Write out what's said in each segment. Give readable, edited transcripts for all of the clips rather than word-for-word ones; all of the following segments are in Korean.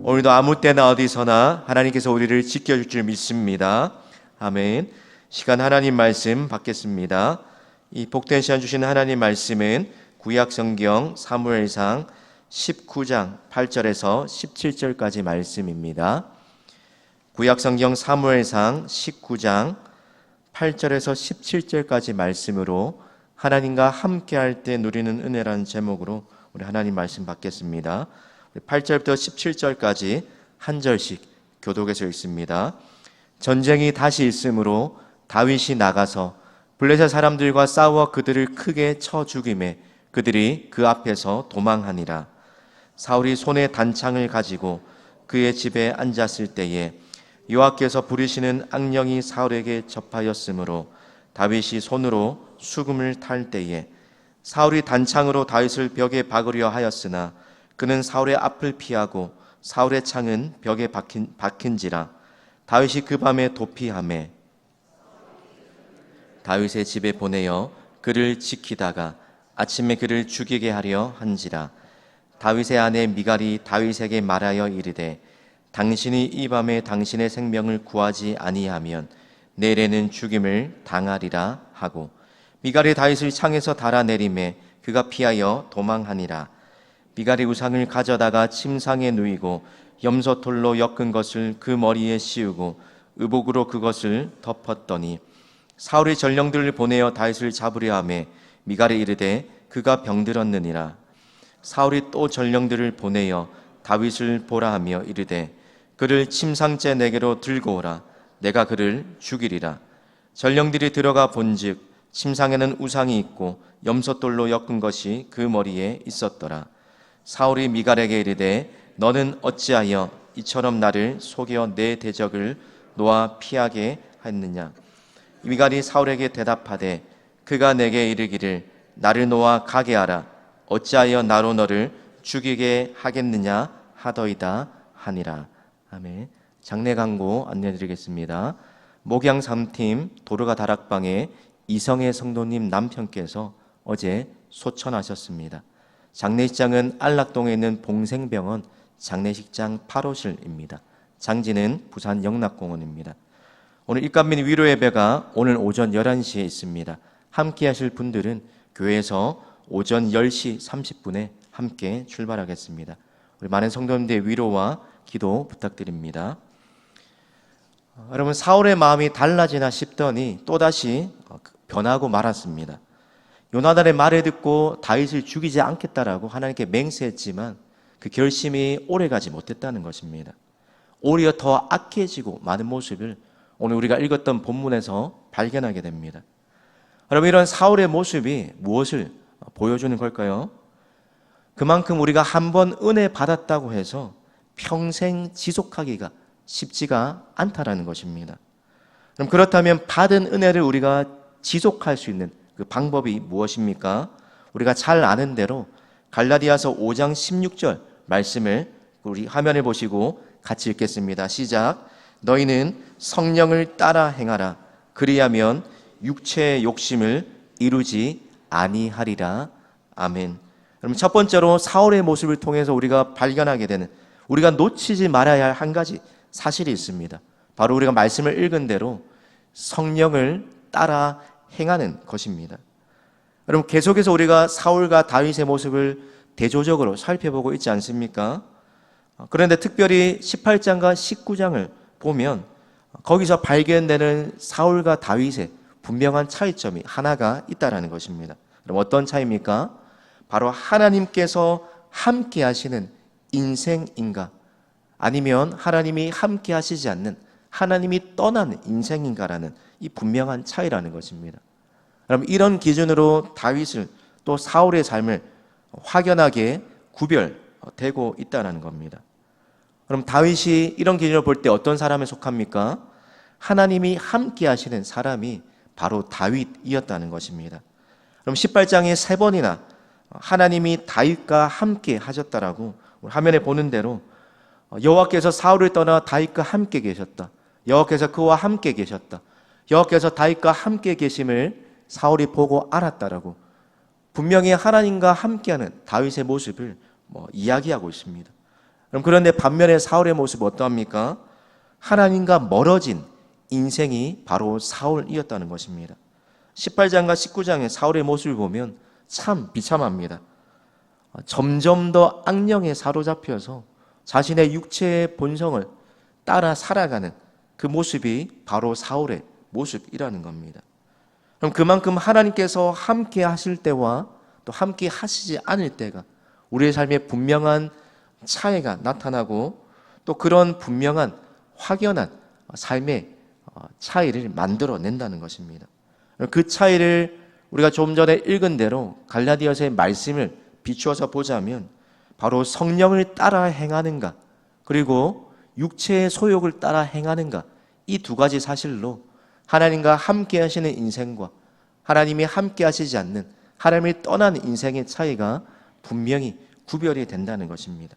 오늘도 아무 때나 어디서나 하나님께서 우리를 지켜줄 줄 믿습니다. 아멘. 시간 하나님 말씀 받겠습니다. 이 복된 시간 주신 하나님 말씀은 구약성경 사무엘상 19장 8절에서 17절까지 말씀입니다. 구약성경 사무엘상 19장 8절에서 17절까지 말씀으로 하나님과 함께할 때 누리는 은혜라는 제목으로 우리 하나님 말씀 받겠습니다. 8절부터 17절까지 한 절씩 교독해서 읽습니다. 전쟁이 다시 있으므로 다윗이 나가서 블레셋 사람들과 싸워 그들을 크게 쳐 죽이매 그들이 그 앞에서 도망하니라. 사울이 손에 단창을 가지고 그의 집에 앉았을 때에 여호와께서 부르시는 악령이 사울에게 접하였으므로 다윗이 손으로 수금을 탈 때에 사울이 단창으로 다윗을 벽에 박으려 하였으나 그는 사울의 앞을 피하고 사울의 창은 벽에 박힌지라. 다윗이 그 밤에 도피하매 다윗의 집에 보내어 그를 지키다가 아침에 그를 죽이게 하려 한지라. 다윗의 아내 미갈이 다윗에게 말하여 이르되 당신이 이 밤에 당신의 생명을 구하지 아니하면 내일에는 죽임을 당하리라 하고 미갈이 다윗을 창에서 달아내리매 그가 피하여 도망하니라. 미갈이 우상을 가져다가 침상에 누이고 염소털로 엮은 것을 그 머리에 씌우고 의복으로 그것을 덮었더니 사울이 전령들을 보내어 다윗을 잡으려 하매 미갈이 이르되 그가 병들었느니라. 사울이 또 전령들을 보내어 다윗을 보라 하며 이르되 그를 침상째 내게로 들고 오라. 내가 그를 죽이리라. 전령들이 들어가 본즉 침상에는 우상이 있고 염소돌로 엮은 것이 그 머리에 있었더라. 사울이 미갈에게 이르되 너는 어찌하여 이처럼 나를 속여 내 대적을 놓아 피하게 했느냐. 미갈이 사울에게 대답하되 그가 내게 이르기를 나를 놓아 가게 하라. 어찌하여 나로 너를 죽이게 하겠느냐 하더이다 하니라. 아멘. 장례 광고 안내드리겠습니다. 목양 3팀 도르가 다락방에 이성애 성도님 남편께서 어제 소천하셨습니다. 장례식장은 안락동에 있는 봉생병원 장례식장 8호실입니다. 장지는 부산 영락공원입니다. 오늘 일감민 위로 예배가 오늘 오전 11시에 있습니다. 함께 하실 분들은 교회에서 오전 10시 30분에 함께 출발하겠습니다. 우리 많은 성도님들의 위로와 기도 부탁드립니다. 여러분, 사울의 마음이 달라지나 싶더니 또다시 변하고 말았습니다. 요나단의 말을 듣고 다윗을 죽이지 않겠다라고 하나님께 맹세했지만 그 결심이 오래가지 못했다는 것입니다. 오히려 더 악해지고 많은 모습을 오늘 우리가 읽었던 본문에서 발견하게 됩니다. 여러분, 이런 사울의 모습이 무엇을 보여주는 걸까요? 그만큼 우리가 한번 은혜 받았다고 해서 평생 지속하기가 쉽지가 않다라는 것입니다. 그럼 그렇다면 받은 은혜를 우리가 지속할 수 있는 그 방법이 무엇입니까? 우리가 잘 아는 대로 갈라디아서 5장 16절 말씀을 우리 화면에 보시고 같이 읽겠습니다. 시작. 너희는 성령을 따라 행하라. 그리하면 육체의 욕심을 이루지 아니하리라. 아멘. 그럼 첫 번째로 사울의 모습을 통해서 우리가 발견하게 되는, 우리가 놓치지 말아야 할 한 가지 사실이 있습니다. 바로 우리가 말씀을 읽은 대로 성령을 따라 행하는 것입니다. 여러분, 계속해서 우리가 사울과 다윗의 모습을 대조적으로 살펴보고 있지 않습니까? 그런데 특별히 18장과 19장을 보면 거기서 발견되는 사울과 다윗의 분명한 차이점이 하나가 있다는 것입니다. 그럼 어떤 차이입니까? 바로 하나님께서 함께 하시는 인생인가, 아니면 하나님이 함께 하시지 않는, 하나님이 떠난 인생인가라는 이 분명한 차이라는 것입니다. 그럼 이런 기준으로 다윗을 또 사울의 삶을 확연하게 구별되고 있다는 겁니다. 그럼 다윗이 이런 기준으로 볼 때 어떤 사람에 속합니까? 하나님이 함께 하시는 사람이 바로 다윗이었다는 것입니다. 그럼 18장에 3번이나 하나님이 다윗과 함께 하셨다라고 화면에 보는 대로 여호와께서 사울을 떠나 다윗과 함께 계셨다. 여호와께서 그와 함께 계셨다. 여호와께서 다윗과 함께 계심을 사울이 보고 알았다라고 분명히 하나님과 함께하는 다윗의 모습을 이야기하고 있습니다. 그런데 반면에 사울의 모습은 어떠합니까? 하나님과 멀어진 인생이 바로 사울이었다는 것입니다. 18장과 19장의 사울의 모습을 보면 참 비참합니다. 점점 더 악령에 사로잡혀서 자신의 육체의 본성을 따라 살아가는 그 모습이 바로 사울의 모습이라는 겁니다. 그럼 그만큼 하나님께서 함께 하실 때와 또 함께 하시지 않을 때가 우리의 삶에 분명한 차이가 나타나고 또 그런 분명한 확연한 삶의 차이를 만들어낸다는 것입니다. 그 차이를 우리가 좀 전에 읽은 대로 갈라디아서의 말씀을 비추어서 보자면 바로 성령을 따라 행하는가 그리고 육체의 소욕을 따라 행하는가 이 두 가지 사실로 하나님과 함께 하시는 인생과 하나님이 함께 하시지 않는 하나님을 떠난 인생의 차이가 분명히 구별이 된다는 것입니다.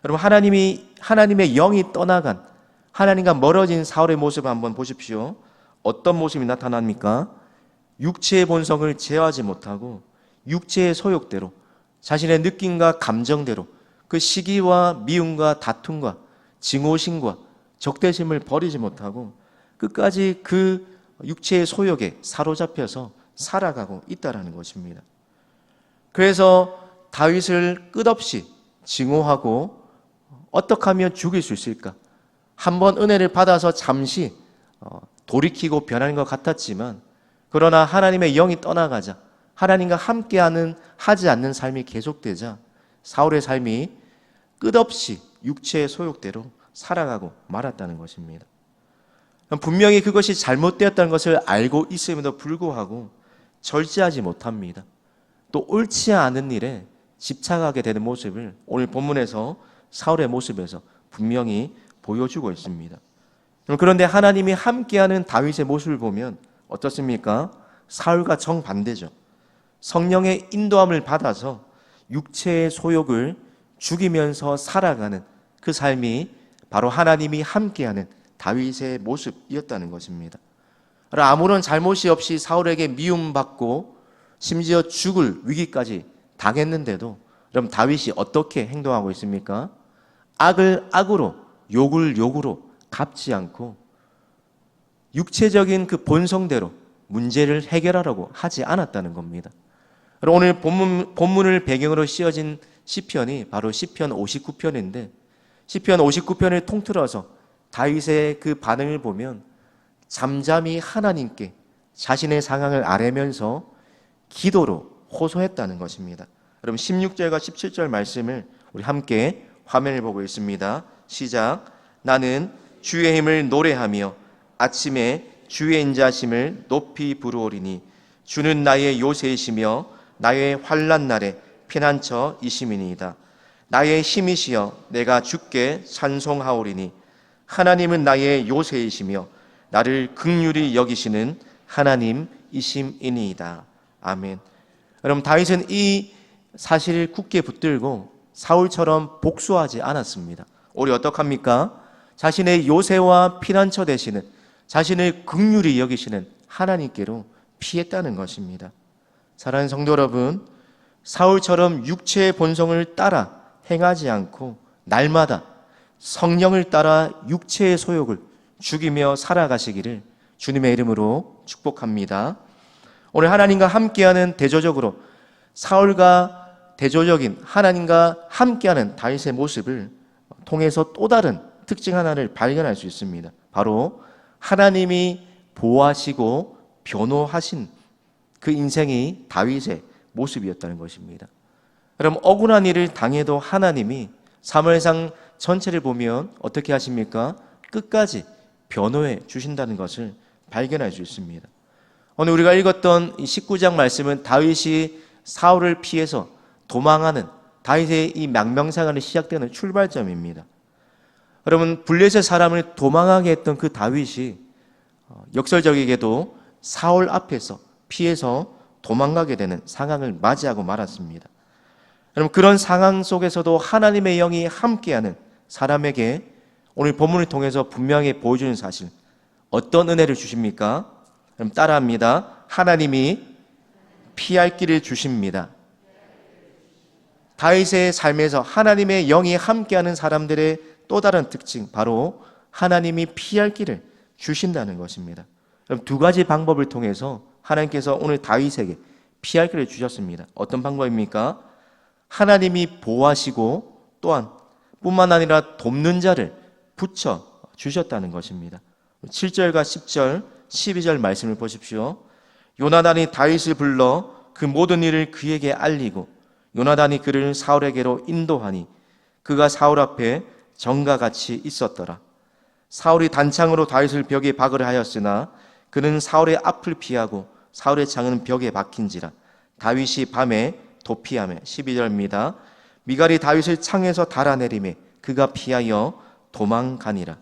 여러분, 하나님의 영이 떠나간 하나님과 멀어진 사울의 모습을 한번 보십시오. 어떤 모습이 나타납니까? 육체의 본성을 제어하지 못하고 육체의 소욕대로 자신의 느낌과 감정대로 그 시기와 미움과 다툼과 증오심과 적대심을 버리지 못하고 끝까지 그 육체의 소욕에 사로잡혀서 살아가고 있다는 것입니다. 그래서 다윗을 끝없이 증오하고 어떻게 하면 죽일 수 있을까? 한번 은혜를 받아서 잠시 돌이키고 변하는 것 같았지만 그러나 하나님의 영이 떠나가자 하나님과 함께하는 하지 않는 삶이 계속되자 사울의 삶이 끝없이 육체의 소욕대로 살아가고 말았다는 것입니다. 분명히 그것이 잘못되었다는 것을 알고 있음에도 불구하고 절제하지 못합니다. 또 옳지 않은 일에 집착하게 되는 모습을 오늘 본문에서 사울의 모습에서 분명히 보여주고 있습니다. 그런데 하나님이 함께하는 다윗의 모습을 보면 어떻습니까? 사울과 정반대죠. 성령의 인도함을 받아서 육체의 소욕을 죽이면서 살아가는 그 삶이 바로 하나님이 함께하는 다윗의 모습이었다는 것입니다. 아무런 잘못이 없이 사울에게 미움받고 심지어 죽을 위기까지 당했는데도 그럼 다윗이 어떻게 행동하고 있습니까? 악을 악으로 욕을 욕으로 갚지 않고 육체적인 그 본성대로 문제를 해결하려고 하지 않았다는 겁니다. 오늘 본문을 배경으로 씌어진 시편이 바로 시편 59편인데 시편 59편을 통틀어서 다윗의 그 반응을 보면 잠잠히 하나님께 자신의 상황을 아뢰면서 기도로 호소했다는 것입니다. 여러분 16절과 17절 말씀을 우리 함께 화면을 보고 있습니다. 시작. 나는 주의 힘을 노래하며 아침에 주의 인자심을 높이 부르오리니 주는 나의 요새이시며 나의 환난 날에 피난처이심이니이다. 나의 힘이시여 내가 주께 찬송하오리니 하나님은 나의 요새이시며 나를 긍휼히 여기시는 하나님이심이니이다. 아멘. 여러분 다윗은 이 사실을 굳게 붙들고 사울처럼 복수하지 않았습니다. 오히려 어떡합니까? 자신의 요새와 피난처 되시는 자신을 긍휼히 여기시는 하나님께로 피했다는 것입니다. 사랑하는 성도 여러분, 사울처럼 육체의 본성을 따라 행하지 않고 날마다 성령을 따라 육체의 소욕을 죽이며 살아가시기를 주님의 이름으로 축복합니다. 오늘 하나님과 함께하는 대조적으로 사울과 대조적인 하나님과 함께하는 다윗의 모습을 통해서 또 다른 특징 하나를 발견할 수 있습니다. 바로 하나님이 보호하시고 변호하신 그 인생이 다윗의 모습이었다는 것입니다. 그럼 억울한 일을 당해도 하나님이 사무엘상 전체를 보면 어떻게 하십니까? 끝까지 변호해 주신다는 것을 발견할 수 있습니다. 오늘 우리가 읽었던 이 19장 말씀은 다윗이 사울을 피해서 도망하는 다윗의 이 망명생활이 시작되는 출발점입니다. 여러분 블레셋 사람을 도망하게 했던 그 다윗이 역설적이게도 사울 앞에서 피해서 도망가게 되는 상황을 맞이하고 말았습니다. 여러분 그런 상황 속에서도 하나님의 영이 함께하는 사람에게 오늘 본문을 통해서 분명히 보여주는 사실 어떤 은혜를 주십니까? 그럼 따라합니다. 하나님이 피할 길을 주십니다. 다윗의 삶에서 하나님의 영이 함께하는 사람들의 또 다른 특징, 바로 하나님이 피할 길을 주신다는 것입니다. 그럼 두 가지 방법을 통해서 하나님께서 오늘 다윗에게 피할 길을 주셨습니다. 어떤 방법입니까? 하나님이 보호하시고 또한 뿐만 아니라 돕는 자를 붙여 주셨다는 것입니다. 7절과 10절, 12절 말씀을 보십시오. 요나단이 다윗을 불러 그 모든 일을 그에게 알리고 요나단이 그를 사울에게로 인도하니 그가 사울 앞에 정과 같이 있었더라. 사울이 단창으로 다윗을 벽에 박으려 하였으나 그는 사울의 앞을 피하고 사울의 창은 벽에 박힌지라. 다윗이 밤에 도피하며 12절입니다. 미갈이 다윗을 창에서 달아내리매 그가 피하여 도망가니라.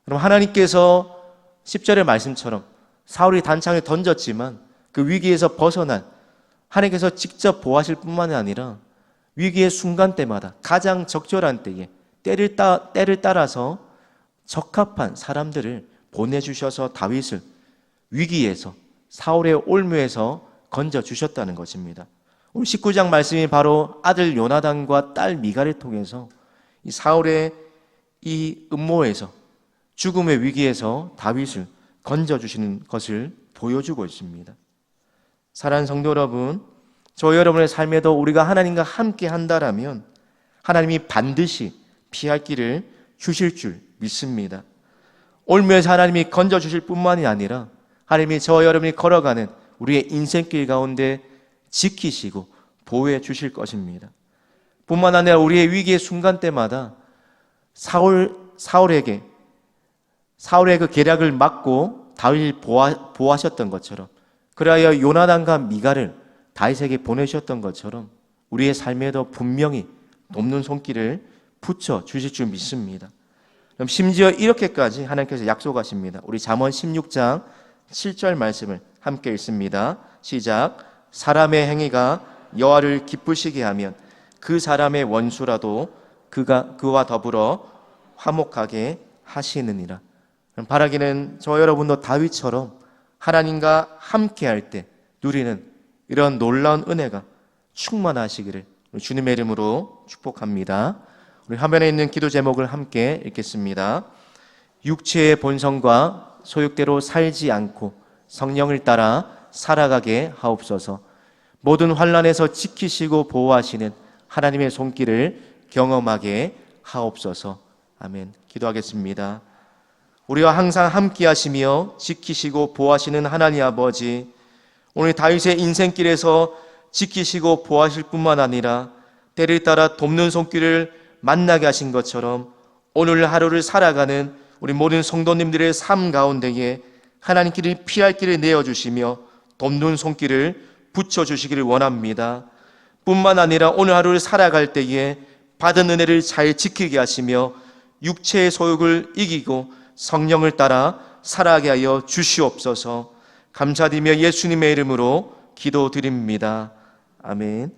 그럼 하나님께서 10절의 말씀처럼 사울이 단창을 던졌지만 그 위기에서 벗어난 하나님께서 직접 보호하실 뿐만 아니라 위기의 순간 때마다 가장 적절한 때에 때를 따라서 적합한 사람들을 보내주셔서 다윗을 위기에서 사울의 올무에서 건져주셨다는 것입니다. 오늘 19장 말씀이 바로 아들 요나단과 딸 미갈을 통해서 이 사울의 이 음모에서 죽음의 위기에서 다윗을 건져주시는 것을 보여주고 있습니다. 사랑하는 성도 여러분, 저희 여러분의 삶에도 우리가 하나님과 함께 한다라면 하나님이 반드시 피할 길을 주실 줄 믿습니다. 올무에서 하나님이 건져주실 뿐만이 아니라 하나님이 저와 여러분이 걸어가는 우리의 인생길 가운데 지키시고 보호해 주실 것입니다. 뿐만 아니라 우리의 위기의 순간 때마다 사울의 그 계략을 막고 다윗을 보호하셨던 것처럼, 그리하여 요나단과 미갈을 다윗에게 보내셨던 것처럼 우리의 삶에도 분명히 돕는 손길을 붙여 주실 줄 믿습니다. 그럼 심지어 이렇게까지 하나님께서 약속하십니다. 우리 잠언 16장 7절 말씀을 함께 읽습니다. 시작. 사람의 행위가 여호와를 기쁘시게 하면 그 사람의 원수라도 그와 더불어 화목하게 하시느니라. 바라기는 저 여러분도 다윗처럼 하나님과 함께할 때 누리는 이런 놀라운 은혜가 충만하시기를 주님의 이름으로 축복합니다. 우리 화면에 있는 기도 제목을 함께 읽겠습니다. 육체의 본성과 소욕대로 살지 않고 성령을 따라 살아가게 하옵소서. 모든 환난에서 지키시고 보호하시는 하나님의 손길을 경험하게 하옵소서. 아멘. 기도하겠습니다. 우리와 항상 함께 하시며 지키시고 보호하시는 하나님 아버지, 오늘 다윗의 인생길에서 지키시고 보호하실 뿐만 아니라 때를 따라 돕는 손길을 만나게 하신 것처럼 오늘 하루를 살아가는 우리 모든 성도님들의 삶 가운데에 하나님께를 피할 길을 내어주시며 돕는 손길을 붙여주시기를 원합니다. 뿐만 아니라 오늘 하루를 살아갈 때에 받은 은혜를 잘 지키게 하시며 육체의 소욕을 이기고 성령을 따라 살아가게 하여 주시옵소서. 감사드리며 예수님의 이름으로 기도드립니다. 아멘.